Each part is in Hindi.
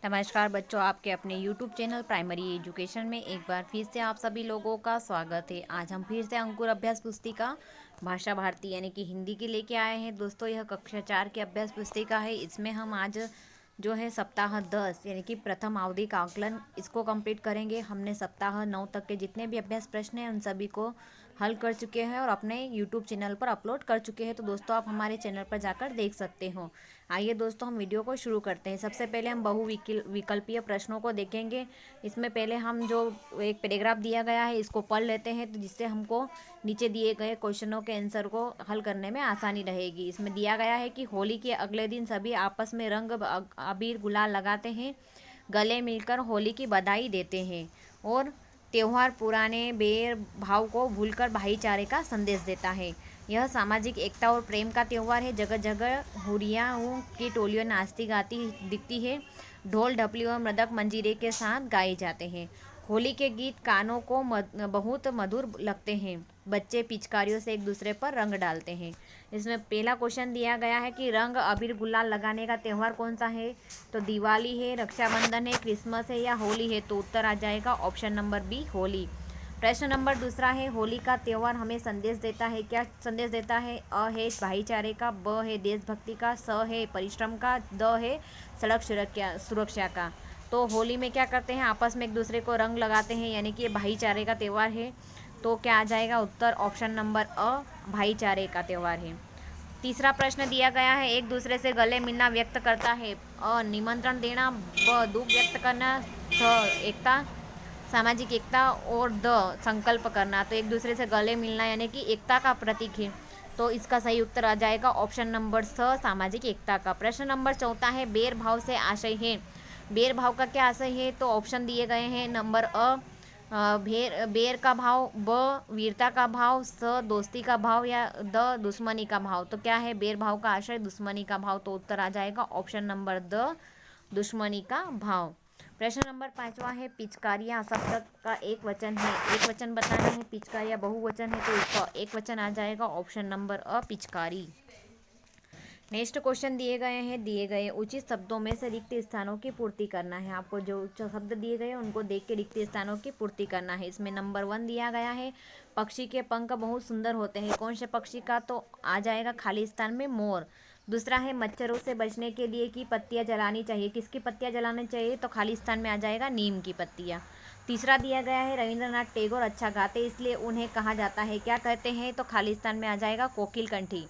नमस्कार बच्चों, आपके अपने YouTube चैनल प्राइमरी एजुकेशन में एक बार फिर से आप सभी लोगों का स्वागत है। आज हम फिर से अंकुर अभ्यास पुस्तिका भाषा भारती यानी कि हिंदी की लेके आए हैं। दोस्तों, यह कक्षा 4 की अभ्यास पुस्तिका है। इसमें हम आज जो है सप्ताह 10 यानी कि प्रथम आवधिक आकलन इसको कंप्लीट करेंगे। हमने सप्ताह 9 तक के जितने भी अभ्यास प्रश्न हैं उन सभी को हल कर चुके हैं और अपने YouTube चैनल पर अपलोड कर चुके हैं। तो दोस्तों, आप हमारे चैनल पर जाकर देख सकते हो। आइए दोस्तों, हम वीडियो को शुरू करते हैं। सबसे पहले हम विकल्पीय प्रश्नों को देखेंगे। इसमें पहले हम जो एक पैराग्राफ दिया गया है इसको पढ़ लेते हैं, तो जिससे हमको नीचे दिए गए क्वेश्चनों के आंसर को हल करने में आसानी रहेगी। इसमें दिया गया है कि होली के अगले दिन सभी आपस में रंग अबीर गुलाल लगाते हैं, गले मिलकर होली की बधाई देते हैं और त्योहार पुराने बैर भाव को भूलकर भाईचारे का संदेश देता है। यह सामाजिक एकता और प्रेम का त्यौहार है। जगह जगह हुरियाओं की टोलियां नाचती गाती दिखती है। ढोल ढपली और मृदक मंजीरे के साथ गाए जाते हैं। होली के गीत कानों को बहुत मधुर लगते हैं। बच्चे पिचकारियों से एक दूसरे पर रंग डालते हैं। इसमें पहला क्वेश्चन दिया गया है कि रंग अबीर गुलाल लगाने का त्यौहार कौन सा है। तो दिवाली है, रक्षाबंधन है, क्रिसमस है या होली है। तो उत्तर आ जाएगा ऑप्शन नंबर बी, होली। प्रश्न नंबर दूसरा है, होली का त्यौहार हमें संदेश देता है। क्या संदेश देता है। अ है भाईचारे का, ब है देशभक्ति का, स है परिश्रम का, द है सड़क सुरक्षा का। तो होली में क्या करते हैं, आपस में एक दूसरे को रंग लगाते हैं, यानी कि ये भाईचारे का त्यौहार है। तो क्या आ जाएगा उत्तर ऑप्शन नंबर अ, भाईचारे का त्यौहार है। तीसरा प्रश्न दिया गया है, एक दूसरे से गले मिलना व्यक्त करता है। अ निमंत्रण देना, ब दुख व्यक्त करना, थ एकता सामाजिक एकता और द संकल्प करना। तो एक दूसरे से गले मिलना यानी कि एकता का प्रतीक है। तो इसका सही उत्तर आ जाएगा ऑप्शन नंबर स, सामाजिक एकता का। प्रश्न नंबर चौथा है, बेर भाव से आशय है। बेर भाव का क्या आशय है। तो ऑप्शन दिए गए हैं। नंबर अ बेर का भाव, ब वीरता का भाव, स दोस्ती का भाव या द दुश्मनी का भाव। तो क्या है बेर भाव का आशय, दुश्मनी का भाव। तो उत्तर आ जाएगा ऑप्शन नंबर द, दुश्मनी का भाव। प्रश्न नंबर 5वां है, पिचकारियाँ शब्द का एक वचन है। एक वचन बताना है, पिचकारियाँ बहुवचन है, तो इसका एक वचन आ जाएगा ऑप्शन नंबर अ, पिचकारी। नेक्स्ट क्वेश्चन दिए गए हैं, दिए गए उचित शब्दों में से रिक्त स्थानों की पूर्ति करना है। आपको जो शब्द दिए गए हैं उनको देख के रिक्त स्थानों की पूर्ति करना है। इसमें नंबर 1 दिया गया है, पक्षी के पंख बहुत सुंदर होते हैं। कौन से पक्षी का। तो आ जाएगा खाली स्थान में मोर। दूसरा है, मच्छरों से बचने के लिए की पत्तियां जलानी चाहिए। किसकी पत्तियां जलानी चाहिए। तो खाली स्थान में आ जाएगा नीम की पत्तियां। तीसरा दिया गया है, रविंद्रनाथ टैगोर अच्छा गाते इसलिए उन्हें कहा जाता है। क्या कहते हैं। तो खाली स्थान में आ जाएगा कोकिल कंठी।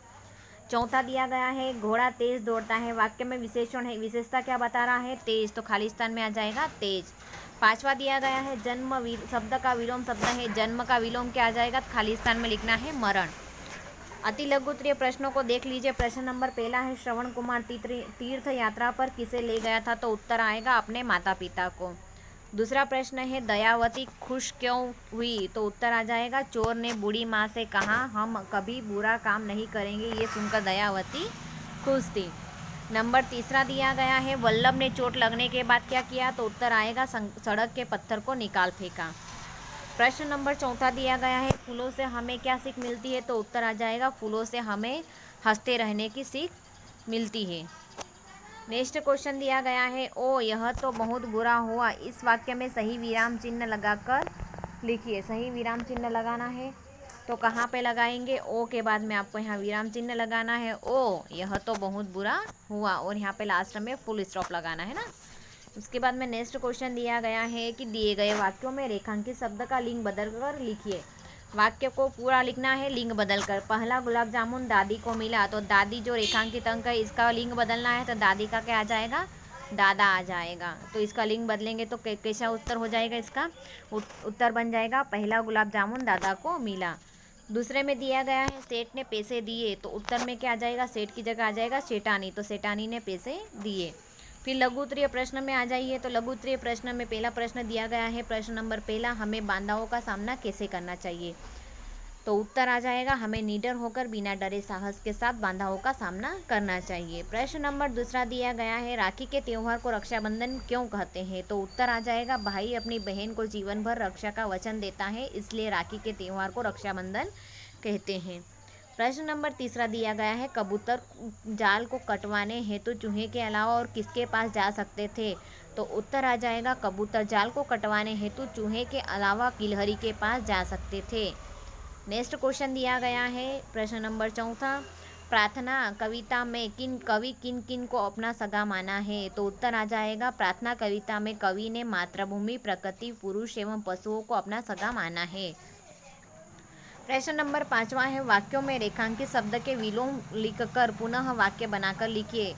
चौथा दिया गया है, घोड़ा तेज दौड़ता है। वाक्य में विशेषण है, विशेषता क्या बता रहा है। तेज। तो खाली स्थान में आ जाएगा तेज। पांचवा दिया गया है, जन्म शब्द का विलोम शब्द है। जन्म का विलोम क्या आ जाएगा। खाली स्थान में लिखना है मरण। अति लघु उत्तरीय प्रश्नों को देख लीजिए। प्रश्न नंबर पहला है, श्रवण कुमार तीर्थ यात्रा पर किसे ले गया था। तो उत्तर आएगा अपने माता पिता को। दूसरा प्रश्न है, दयावती खुश क्यों हुई। तो उत्तर आ जाएगा, चोर ने बूढ़ी माँ से कहा हम कभी बुरा काम नहीं करेंगे। ये सुनकर दयावती खुश थी। नंबर तीसरा दिया गया है, वल्लभ ने चोट लगने के बाद क्या किया। तो उत्तर आएगा, सड़क के पत्थर को निकाल फेंका। प्रश्न नंबर चौथा दिया गया है, फूलों से हमें क्या सीख मिलती है। तो उत्तर आ जाएगा, फूलों से हमें हंसते रहने की सीख मिलती है। नेक्स्ट क्वेश्चन दिया गया है, ओ यह तो बहुत बुरा हुआ। इस वाक्य में सही विराम चिन्ह लगाकर लिखिए। सही विराम चिन्ह लगाना है तो कहाँ पे लगाएंगे। ओ के बाद में आपको यहाँ विराम चिन्ह लगाना है। ओ यह तो बहुत बुरा हुआ और यहाँ पे लास्ट में फुल स्टॉप लगाना है ना। उसके बाद में नेक्स्ट क्वेश्चन दिया गया है कि दिए गए वाक्यों में रेखांकित शब्द का लिंग बदल कर लिखिए। वाक्य को पूरा लिखना है लिंग बदल कर। पहला, गुलाब जामुन दादी को मिला। तो दादी जो रेखांकित अंक है इसका लिंग बदलना है। तो दादी का क्या आ जाएगा, दादा आ जाएगा। तो इसका लिंग बदलेंगे तो कैसा उत्तर हो जाएगा। इसका उत्तर बन जाएगा, पहला गुलाब जामुन दादा को मिला। दूसरे में दिया गया है, सेठ ने पैसे दिए। तो उत्तर में क्या आ जाएगा, सेठ की जगह आ जाएगा सेठानी। तो सेठानी ने पैसे दिए। फिर लघु उत्तरीय प्रश्न में आ जाइए। तो लघु उत्तरीय प्रश्न में पहला प्रश्न दिया गया है, प्रश्न नंबर पहला, हमें बाधाओं का सामना कैसे करना चाहिए। तो उत्तर आ जाएगा, हमें निडर होकर बिना डरे साहस के साथ बाधाओं का सामना करना चाहिए। प्रश्न नंबर दूसरा दिया गया है, राखी के त्यौहार को रक्षाबंधन क्यों कहते हैं। तो उत्तर आ जाएगा, भाई अपनी बहन को जीवन भर रक्षा का वचन देता है इसलिए राखी के त्यौहार को रक्षाबंधन कहते हैं। प्रश्न नंबर 3 दिया गया है, कबूतर जाल को कटवाने हेतु चूहे के अलावा और किसके पास जा सकते थे? तो उत्तर आ जाएगा, कबूतर जाल को कटवाने हेतु चूहे के अलावा गिलहरी के पास जा सकते थे। नेक्स्ट क्वेश्चन दिया गया है प्रश्न नंबर 4, प्रार्थना कविता में कवि किन किन को अपना सगा माना है? तो उत्तर आ जाएगा, प्रार्थना कविता में कवि ने मातृभूमि, प्रकृति, पुरुष एवं पशुओं को अपना सगा माना है। प्रश्न नंबर 5 है, वाक्यों में रेखांकित शब्द के विलोम लिखकर पुनः वाक्य बनाकर लिखिए।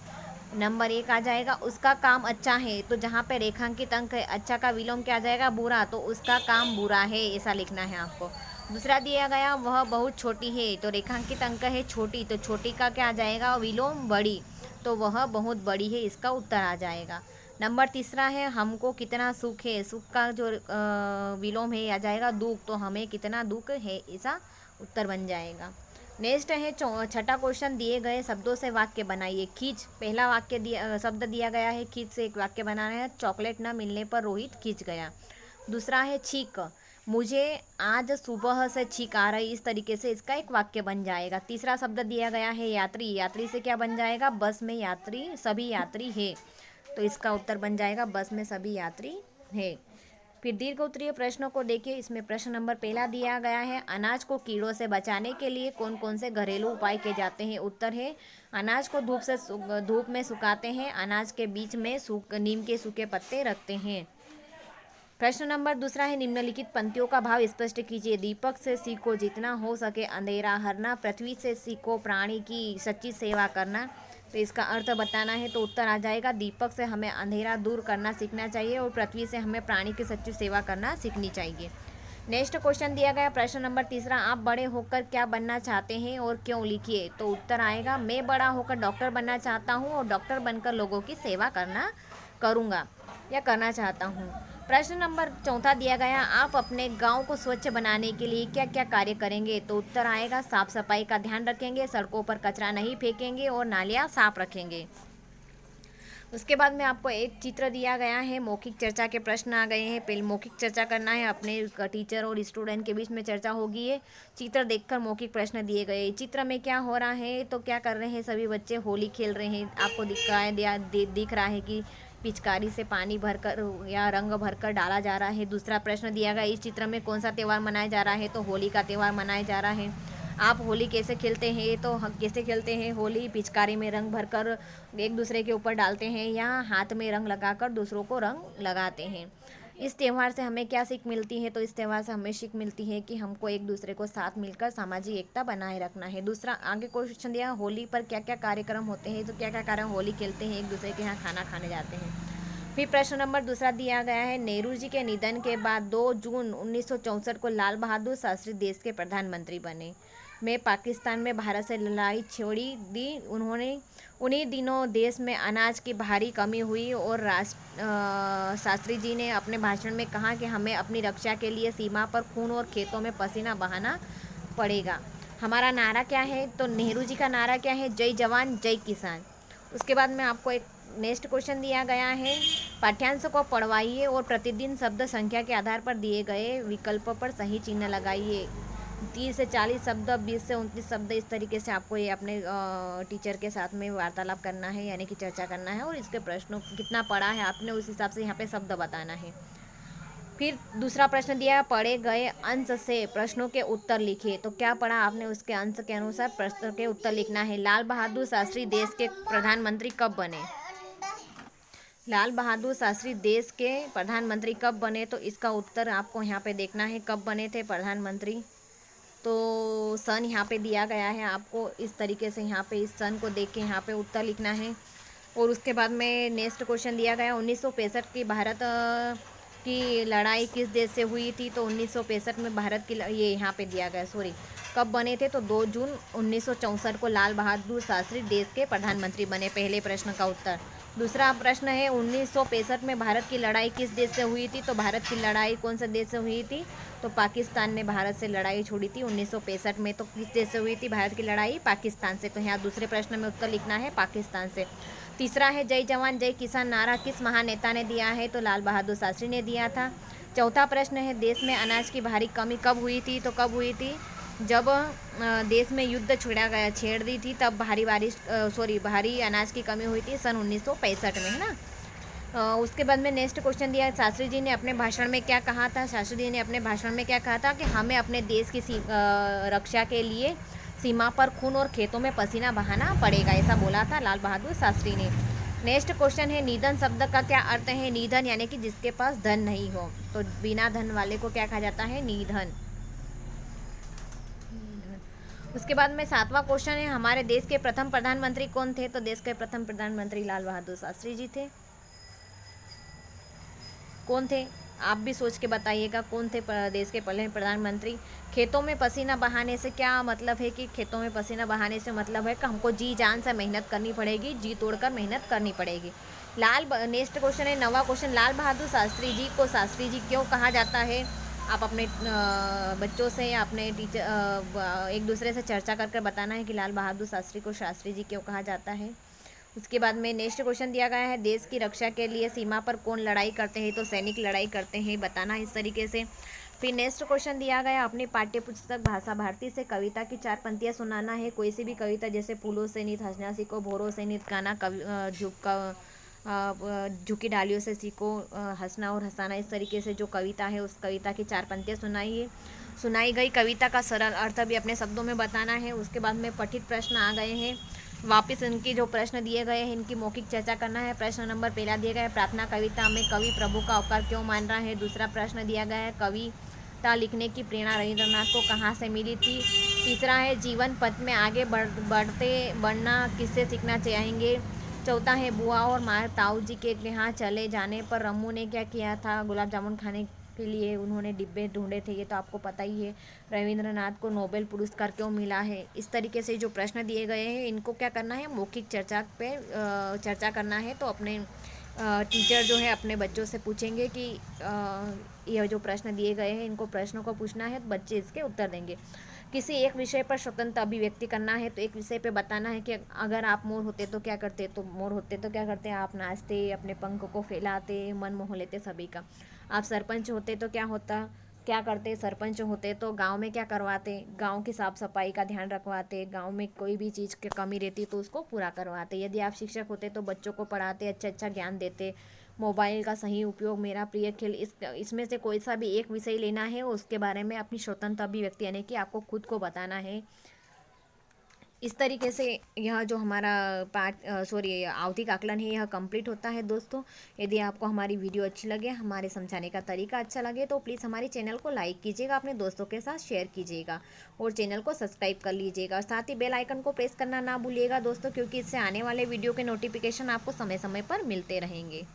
नंबर 1 आ जाएगा, उसका काम अच्छा है। तो जहाँ पे रेखांकित अंक है, अच्छा का विलोम क्या आ जाएगा? बुरा। तो उसका काम बुरा है, ऐसा लिखना है आपको। दूसरा दिया गया, वह बहुत छोटी है। तो रेखांकित अंक है छोटी, तो छोटी का क्या आ जाएगा? विलोम बड़ी। तो वह बहुत बड़ी है, इसका उत्तर आ जाएगा। नंबर 3 है, हमको कितना सुख है। सुख का जो विलोम है आ जाएगा दुख। तो हमें कितना दुख है, ऐसा उत्तर बन जाएगा। नेक्स्ट है 6ठा क्वेश्चन, दिए गए शब्दों से वाक्य बनाइए। खींच, पहला वाक्य शब्द दिया गया है, खींच से एक वाक्य बनाना है। चॉकलेट न मिलने पर रोहित खींच गया। दूसरा है छींक, मुझे आज सुबह से छींक आ रही। इस तरीके से इसका एक वाक्य बन जाएगा। तीसरा शब्द दिया गया है यात्री, यात्री से क्या बन जाएगा? बस में यात्री, सभी यात्री है। तो इसका उत्तर बन जाएगा, बस में सभी यात्री है। फिर दीर्घ उत्तरीय प्रश्नों को देखिए। इसमें प्रश्न नंबर 1 दिया गया है, अनाज को कीड़ों से बचाने के लिए कौन कौन से घरेलू उपाय किए जाते हैं? उत्तर है, अनाज को धूप में सुखाते हैं, अनाज के बीच में नीम के सूखे पत्ते रखते हैं। प्रश्न नंबर 2 है, निम्नलिखित पंक्तियों का भाव स्पष्ट कीजिए। दीपक से सीखो जितना हो सके अंधेरा हरना, पृथ्वी से सीखो प्राणी की सच्ची सेवा करना। तो इसका अर्थ बताना है। तो उत्तर आ जाएगा, दीपक से हमें अंधेरा दूर करना सीखना चाहिए और पृथ्वी से हमें प्राणी की सच्ची सेवा करना सीखनी चाहिए। नेक्स्ट क्वेश्चन दिया गया प्रश्न नंबर 3, आप बड़े होकर क्या बनना चाहते हैं और क्यों? लिखिए। तो उत्तर आएगा, मैं बड़ा होकर डॉक्टर बनना चाहता हूँ और डॉक्टर बनकर लोगों की सेवा करूँगा या करना चाहता हूँ। प्रश्न नंबर 4 दिया गया, आप अपने गांव को स्वच्छ बनाने के लिए क्या क्या कार्य करेंगे? तो उत्तर आएगा, साफ सफाई का ध्यान रखेंगे, सड़कों पर कचरा नहीं फेंकेंगे और नालियाँ साफ रखेंगे। उसके बाद में आपको एक चित्र दिया गया है, मौखिक चर्चा के प्रश्न आ गए हैं। पहले मौखिक चर्चा करना है, अपने टीचर और स्टूडेंट के बीच में चर्चा होगी। ये चित्र देखकर मौखिक प्रश्न दिए गए। चित्र में क्या हो रहा है? तो क्या कर रहे हैं सभी बच्चे? होली खेल रहे हैं। आपको दिख रहा है कि पिचकारी से पानी भरकर या रंग भरकर डाला जा रहा है। दूसरा प्रश्न दिया गया, इस चित्र में कौन सा त्यौहार मनाया जा रहा है? तो होली का त्यौहार मनाया जा रहा है। आप होली कैसे खेलते हैं? तो कैसे खेलते हैं होली? पिचकारी में रंग भरकर एक दूसरे के ऊपर डालते हैं या हाथ में रंग लगाकर दूसरों को रंग लगाते हैं। इस त्यौहार से हमें क्या सीख मिलती है? तो इस त्यौहार से हमें सीख मिलती है कि हमको एक दूसरे को साथ मिलकर सामाजिक एकता बनाए रखना है। दूसरा आगे क्वेश्चन दिया, होली पर क्या क्या कार्यक्रम होते हैं? तो क्या क्या कार्यक्रम? होली खेलते हैं, एक दूसरे के यहाँ खाना खाने जाते हैं। फिर प्रश्न नंबर 2 दिया गया है, नेहरू जी के निधन के बाद 2 जून 1964 को लाल बहादुर शास्त्री देश के प्रधानमंत्री बने। में पाकिस्तान में भारत से लड़ाई छोड़ी दी उन्होंने। उन्हीं दिनों देश में अनाज की भारी कमी हुई और शास्त्री जी ने अपने भाषण में कहा कि हमें अपनी रक्षा के लिए सीमा पर खून और खेतों में पसीना बहाना पड़ेगा। हमारा नारा क्या है? तो नेहरू जी का नारा क्या है? जय जवान जय किसान। उसके बाद में आपको एक नेक्स्ट क्वेश्चन दिया गया है, पाठ्यांश को पढ़वाइए और प्रतिदिन शब्द संख्या के आधार पर दिए गए विकल्प पर सही चिन्ह लगाइए। 30 से 40 शब्द, 20 से 29 शब्द, इस तरीके से आपको ये अपने टीचर के साथ में वार्तालाप करना है, यानी कि चर्चा करना है और इसके प्रश्नों कितना पढ़ा है आपने उस हिसाब से यहाँ पे शब्द बताना है। फिर दूसरा प्रश्न दिया, पढ़े गए अंश से प्रश्नों के उत्तर लिखिए। तो क्या पढ़ा आपने, उसके अंश के अनुसार प्रश्न के उत्तर लिखना है। लाल बहादुर शास्त्री देश के प्रधानमंत्री कब बने? लाल बहादुर शास्त्री देश के प्रधानमंत्री कब बने? तो इसका उत्तर आपको यहाँ पे देखना है, कब बने थे प्रधानमंत्री। तो सन यहाँ पे दिया गया है आपको, इस तरीके से यहाँ पे इस सन को देख के यहाँ पे उत्तर लिखना है। और उसके बाद में नेक्स्ट क्वेश्चन दिया गया, 1965 की भारत की लड़ाई किस देश से हुई थी? तो 1965 में भारत की ये यहाँ पे दिया गया, सॉरी, कब बने थे? तो 2 जून 1964 को लाल बहादुर शास्त्री देश के प्रधानमंत्री बने। पहले प्रश्न का उत्तर। दूसरा प्रश्न है, 1965 में भारत की लड़ाई किस देश से हुई थी? तो भारत की लड़ाई कौन से देश से हुई थी? तो पाकिस्तान ने भारत से लड़ाई छोड़ी थी 1965 में। तो किस देश से हुई थी भारत की लड़ाई? पाकिस्तान से। तो यहाँ दूसरे प्रश्न में उत्तर लिखना है पाकिस्तान से। तीसरा है, जय जवान जय किसान नारा किस महानेता ने दिया है? तो लाल बहादुर शास्त्री ने दिया था। चौथा प्रश्न है, देश में अनाज की भारी कमी कब हुई थी? तो कब हुई थी? जब देश में युद्ध छेड़ दी थी तब भारी अनाज की कमी हुई थी सन 1965 में, है ना। उसके बाद में नेक्स्ट क्वेश्चन दिया है, शास्त्री जी ने अपने भाषण में क्या कहा था। शास्त्री जी ने अपने भाषण में क्या कहा था कि हमें अपने देश की रक्षा के लिए सीमा पर खून और खेतों में पसीना बहाना पड़ेगा, ऐसा बोला था लाल बहादुर शास्त्री ने। नेक्स्ट क्वेश्चन है, निधन शब्द का क्या अर्थ है। निधन यानी कि जिसके पास धन नहीं हो, तो बिना धन वाले को क्या कहा जाता है, निधन। उसके बाद में 7वां क्वेश्चन है, हमारे देश के प्रथम प्रधानमंत्री कौन थे। तो देश के प्रथम प्रधानमंत्री लाल बहादुर शास्त्री जी थे। कौन थे, आप भी सोच के बताइएगा कौन थे देश के पहले प्रधानमंत्री। खेतों में पसीना बहाने से क्या मतलब है कि खेतों में पसीना बहाने से मतलब है कि हमको जी जान से मेहनत करनी पड़ेगी, जी तोड़कर मेहनत करनी पड़ेगी। नेक्स्ट क्वेश्चन है 9वां क्वेश्चन, लाल बहादुर शास्त्री जी को शास्त्री जी क्यों कहा जाता है। आप अपने बच्चों से या अपने टीचर एक दूसरे से चर्चा करके बताना है कि लाल बहादुर शास्त्री को शास्त्री जी क्यों कहा जाता है। उसके बाद में नेक्स्ट क्वेश्चन दिया गया है, देश की रक्षा के लिए सीमा पर कौन लड़ाई करते हैं। तो सैनिक लड़ाई करते हैं, बताना इस तरीके से। फिर नेक्स्ट क्वेश्चन दिया गया, अपनी पाठ्य पुस्तक भाषा भारती से कविता की 4 पंक्तियाँ सुनाना है। कोई सी भी कविता, जैसे फूलों से नित हंसना सीखो, भौरों से नित गाना, झुकी डालियों से सीखो हंसना और हंसाना, इस तरीके से जो कविता है उस कविता की 4 पंक्तियाँ सुनाइए। सुनाई गई कविता का सरल अर्थ भी अपने शब्दों में बताना है। उसके बाद में पठित प्रश्न आ गए हैं, वापस इनकी जो प्रश्न दिए गए हैं इनकी मौखिक चर्चा करना है। प्रश्न नंबर पहला दिया गया है, प्रार्थना कविता में कवि प्रभु का अवतार क्यों मान रहा है। दूसरा प्रश्न दिया गया है, कविता लिखने की प्रेरणा रविंद्रनाथ को कहाँ से मिली थी। तीसरा है, जीवन पथ में आगे बढ़ना किससे सीखना चाहेंगे। चौथा है, बुआ और माँ ताऊ जी के यहाँ चले जाने पर रम्मू ने क्या किया था। गुलाब जामुन खाने के लिए उन्होंने डिब्बे ढूंढे थे, ये तो आपको पता ही है। रविंद्रनाथ को नोबेल पुरस्कार क्यों मिला है। इस तरीके से जो प्रश्न दिए गए हैं इनको क्या करना है, मौखिक चर्चा पे चर्चा करना है। तो अपने टीचर जो है अपने बच्चों से पूछेंगे कि यह जो प्रश्न दिए गए हैं इनको प्रश्नों को पूछना है, तो बच्चे इसके उत्तर देंगे। किसी एक विषय पर स्वतंत्र अभिव्यक्ति करना है, तो एक विषय पे बताना है कि अगर आप मोर होते तो क्या करते। तो मोर होते तो क्या करते, आप नाचते, अपने पंख को फैलाते, मन मोह लेते सभी का। आप सरपंच होते तो क्या करते। सरपंच होते तो गांव में क्या करवाते, गांव की साफ सफाई का ध्यान रखवाते, गांव में कोई भी चीज़ की कमी रहती तो उसको पूरा करवाते। यदि आप शिक्षक होते तो बच्चों को पढ़ाते, अच्छा ज्ञान देते। मोबाइल का सही उपयोग, मेरा प्रिय खेल, इसमें से कोई सा भी एक विषय लेना है, उसके बारे में अपनी स्वतंत्र अभिव्यक्ति यानी कि आपको खुद को बताना है। इस तरीके से यह जो हमारा आवधिक आकलन है यह कंप्लीट होता है दोस्तों। यदि आपको हमारी वीडियो अच्छी लगे, हमारे समझाने का तरीका अच्छा लगे, तो प्लीज़ हमारे चैनल को लाइक कीजिएगा, अपने दोस्तों के साथ शेयर कीजिएगा और चैनल को सब्सक्राइब कर लीजिएगा। और साथ ही बेल आइकन को प्रेस करना ना भूलिएगा दोस्तों, क्योंकि इससे आने वाले वीडियो के नोटिफिकेशन आपको समय समय पर मिलते रहेंगे।